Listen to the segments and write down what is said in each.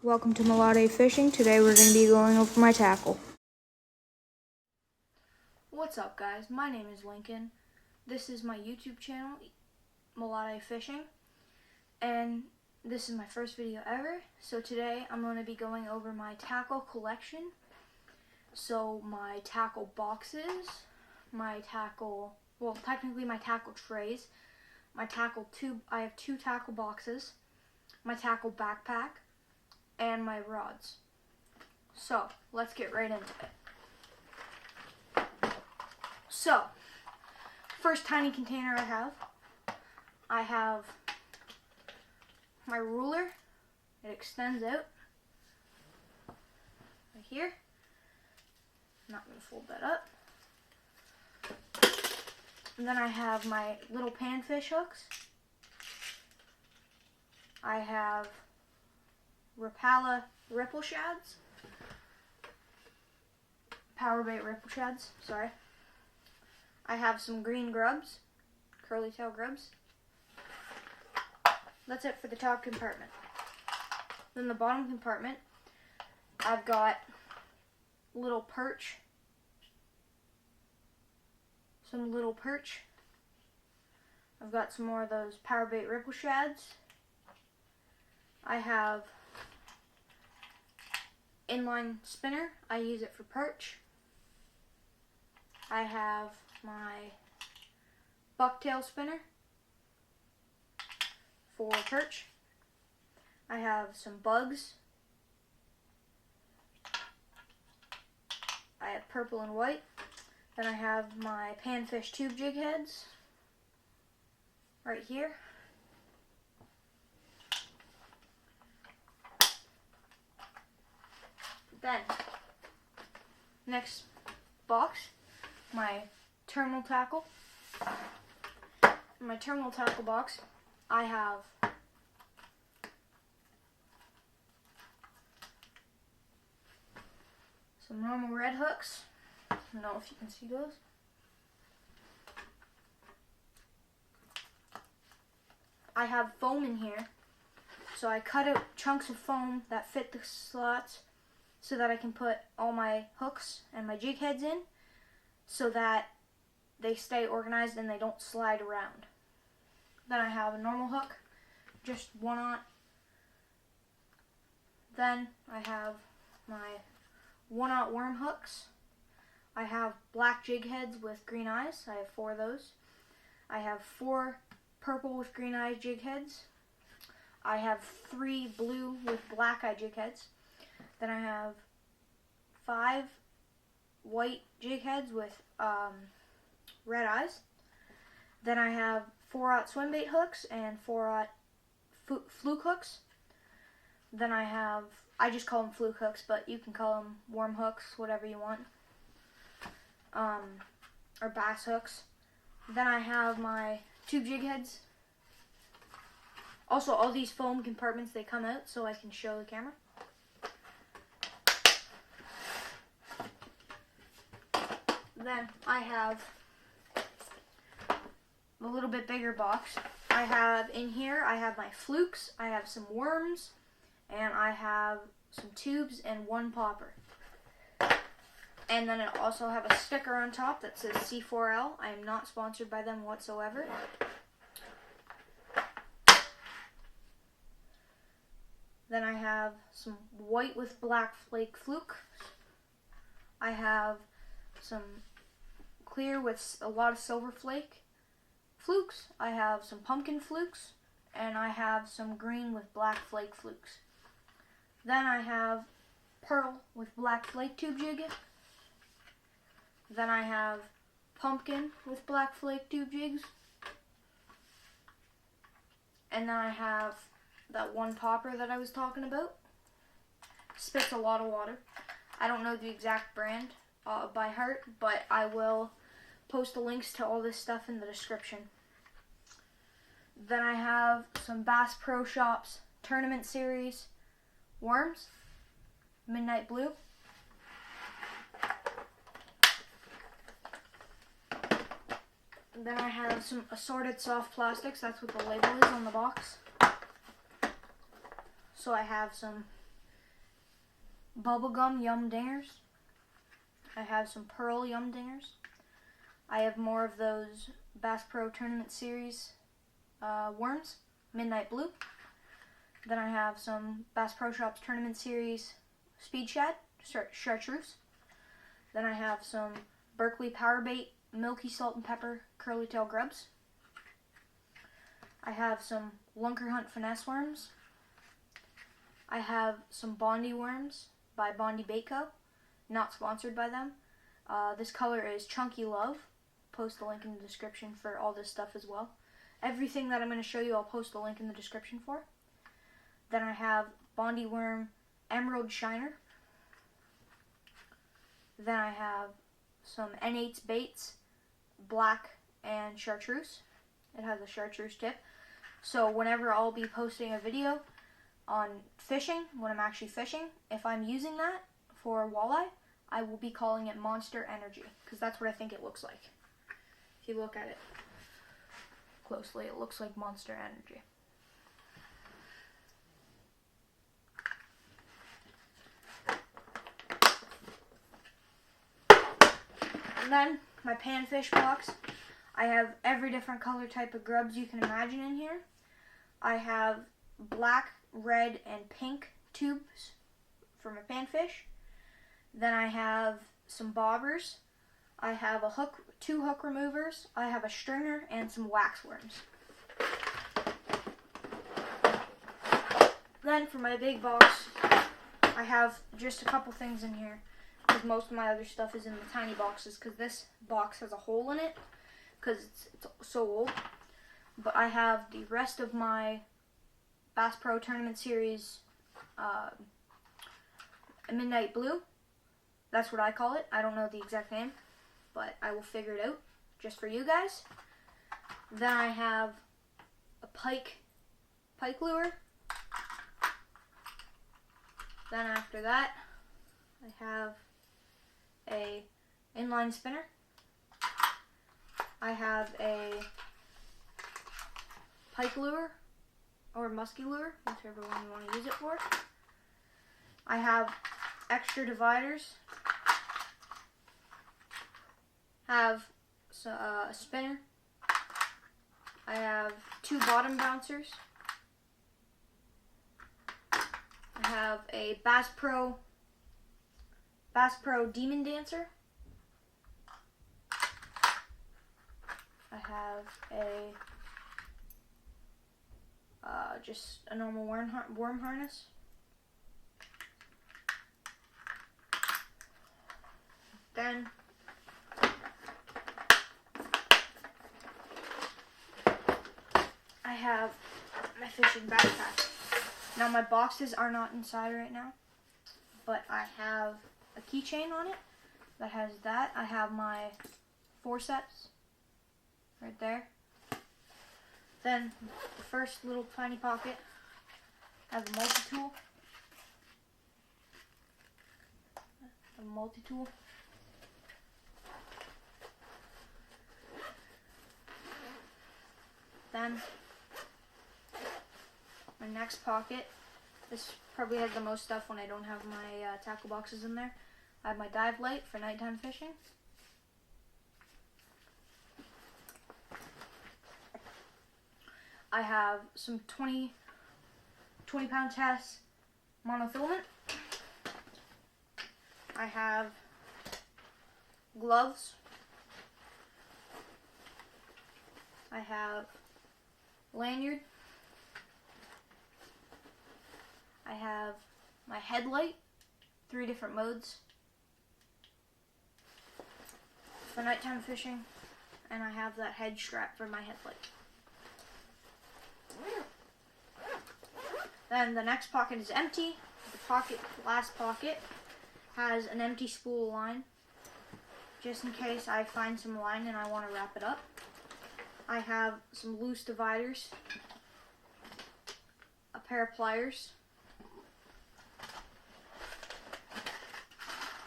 Welcome to MALOTT-EH-FISHIng. Today we're going to be going over my tackle. What's up, guys? My name is Lincoln. This is my YouTube channel, MALOTT-EH-FISHING, and this is my first video ever. So today I'm going to be going over my tackle collection. So my tackle boxes, my tackle trays, my tackle tube. I have 2 tackle boxes, my tackle backpack, and my rods. So let's get right into it. So first tiny container I have my ruler. It extends out right here. I'm not going to fold that up. And then I have my little panfish hooks. I have Rapala ripple shads. Power bait ripple shads, sorry. I have some green grubs, curly tail grubs. That's it for the top compartment. Then the bottom compartment, I've got little perch, some little perch. I've got some more of those power bait ripple shads. I have inline spinner. I use it for perch. I have my bucktail spinner for perch. I have some bugs. I have purple and white. Then I have my panfish tube jig heads right here. Then, next box, my terminal tackle. In my terminal tackle box, I have some normal red hooks. I don't know if you can see those. I have foam in here, so I cut out chunks of foam that fit the slots so that I can put all my hooks and my jig heads in so that they stay organized and they don't slide around. Then I have a normal hook, just 1/0. Then I have my 1/0 worm hooks. I have black jig heads with green eyes. I have 4 of those. I have 4 purple with green eye jig heads. I have 3 blue with black eye jig heads. Then I have 5 white jig heads with red eyes. Then I have 4/0 swim bait hooks and 4/0 fluke hooks. Then I just call them fluke hooks, but you can call them worm hooks, whatever you want. Or bass hooks. Then I have my tube jig heads. Also, all these foam compartments, they come out so I can show the camera. Then I have a little bit bigger box. I have in here, I have my flukes, I have some worms, and I have some tubes and 1 popper. And then I also have a sticker on top that says C4L. I am not sponsored by them whatsoever. Then I have some white with black flake fluke. I have some clear with a lot of silver flake flukes. I have some pumpkin flukes, and I have some green with black flake flukes. Then I have pearl with black flake tube jig. Then I have pumpkin with black flake tube jigs. And then I have that 1 popper that I was talking about. Spits a lot of water. I don't know the exact brand by heart, but I will post the links to all this stuff in the description. Then I have some Bass Pro Shops Tournament Series worms, midnight blue. Then I have some assorted soft plastics. That's what the label is on the box. So I have some bubblegum yum dingers. I have some pearl yum dingers. I have more of those Bass Pro Tournament Series worms, midnight blue. Then I have some Bass Pro Shops Tournament Series speed shad, chartreuse. Then I have some Berkeley Power Bait milky salt and pepper curly tail grubs. I have some Lunker Hunt finesse worms. I have some Bondi worms by Bondi Bait Co. Not sponsored by them. This color is Chunky Love. Post a link in the description for all this stuff as well. Everything that I'm going to show you, I'll post a link in the description for. Then I have Bondi Worm Emerald Shiner. Then I have some N8's baits, black and chartreuse. It has a chartreuse tip. So whenever I'll be posting a video on fishing, when I'm actually fishing, if I'm using that for walleye, I will be calling it Monster Energy, because that's what I think it looks like. If you look at it closely, it looks like Monster Energy. And then my panfish box. I have every different color type of grubs you can imagine in here. I have black, red, and pink tubes for my panfish. Then I have some bobbers. I have a hook, 2 hook removers. I have a stringer and some wax worms. Then for my big box, I have just a couple things in here, because most of my other stuff is in the tiny boxes, because this box has a hole in it because it's so old. But I have the rest of my Bass Pro Tournament Series Midnight Blue. That's what I call it. I don't know the exact name, but I will figure it out just for you guys. Then I have a pike lure. Then after that, I have a inline spinner. I have a pike lure or musky lure, whichever one you want to use it for. I have extra dividers. Have a spinner. I have 2 bottom bouncers. I have a Bass Pro Demon Dancer. I have a just a normal worm harness. Then I have my fishing backpack. Now my boxes are not inside right now, but I have a keychain on it that has that. I have my forceps right there. Then the first little tiny pocket, I have a multi-tool. Then my next pocket, this probably has the most stuff when I don't have my tackle boxes in there. I have my dive light for nighttime fishing. I have some 20-pound test monofilament. I have gloves. I have lanyard. I have my headlight, 3 different modes for nighttime fishing, and I have that head strap for my headlight. Then the next pocket is empty. The last pocket has an empty spool of line, just in case I find some line and I want to wrap it up. I have some loose dividers, a pair of pliers,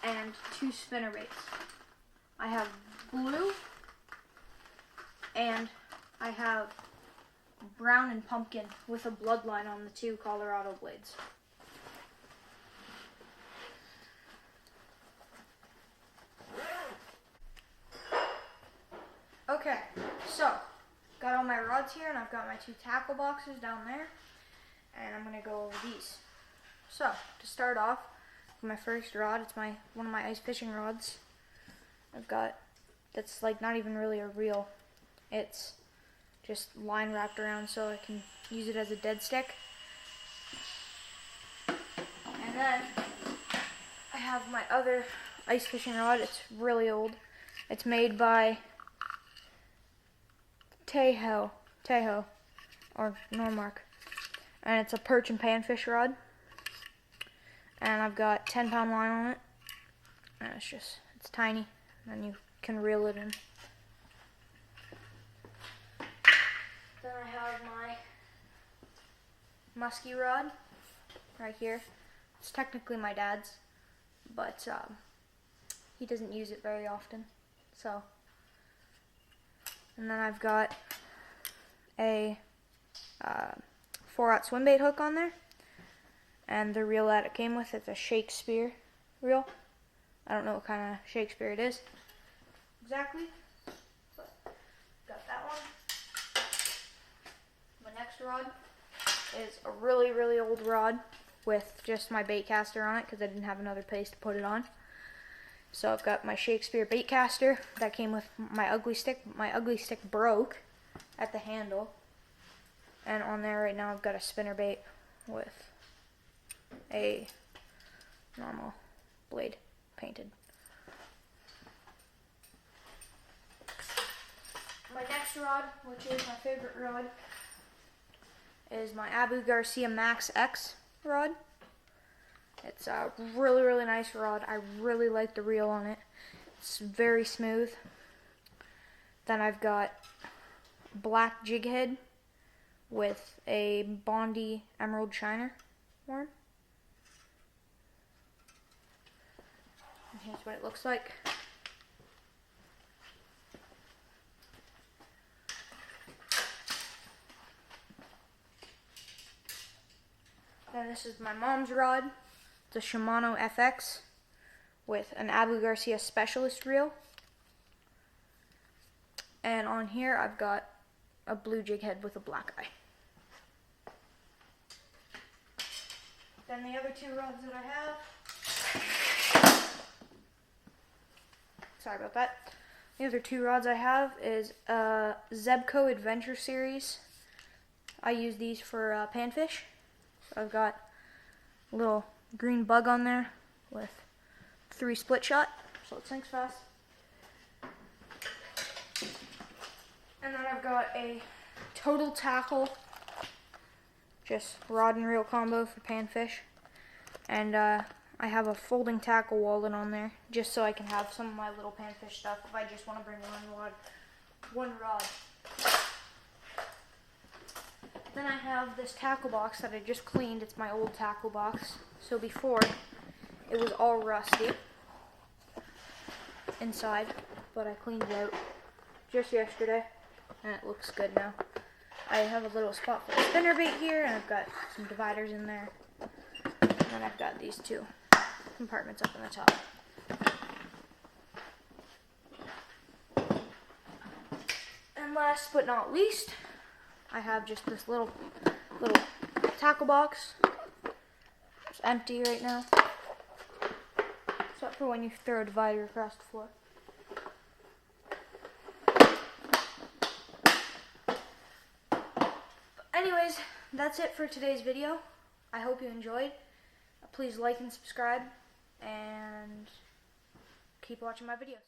and 2 spinner baits. I have blue, and I have brown and pumpkin with a bloodline on the 2 Colorado blades. rods here, and I've got my 2 tackle boxes down there, and I'm going to go over these. So, to start off, my first rod, it's one of my ice fishing rods. I've got, that's like not even really a reel. It's just line wrapped around so I can use it as a dead stick. And then I have my other ice fishing rod. It's really old. It's made by Tejo or Normark, and it's a perch and panfish rod. And I've got 10-pound line on it, and it's tiny, and you can reel it in. Then I have my musky rod right here. It's technically my dad's, but he doesn't use it very often. So, and then I've got a 4/0 swim bait hook on there, and the reel that it came with, it's a Shakespeare reel. I don't know what kind of Shakespeare it is exactly, but got that one. My next rod is a really, really old rod with just my bait caster on it because I didn't have another place to put it on. So I've got my Shakespeare bait caster that came with my ugly stick. My ugly stick broke at the handle, and on there right now I've got a spinner bait with a normal blade painted. My next rod, which is my favorite rod, is my Abu Garcia Max X rod. It's a really, really nice rod. I really like the reel on it. It's very smooth. Then I've got black jig head with a Bondi emerald shiner worm. And here's what it looks like. Then this is my mom's rod. It's a Shimano FX with an Abu Garcia Specialist reel. And on here I've got a blue jig head with a black eye. Then the other 2 rods that I have, sorry about that. The other 2 rods I have is a Zebco Adventure Series. I use these for panfish. So I've got a little green bug on there with 3 split shot, so it sinks fast. And then I've got a Total Tackle, just rod and reel combo for panfish. And I have a folding tackle wallet on there, just so I can have some of my little panfish stuff if I just want to bring one rod. Then I have this tackle box that I just cleaned. It's my old tackle box. So before, it was all rusty inside, but I cleaned it out just yesterday, and it looks good now. I have a little spot for the spinner bait here, and I've got some dividers in there. And then I've got these 2 compartments up on the top. And last but not least, I have just this little tackle box. It's empty right now, except for when you throw a divider across the floor. But anyways, that's it for today's video. I hope you enjoyed. Please like and subscribe, and keep watching my videos.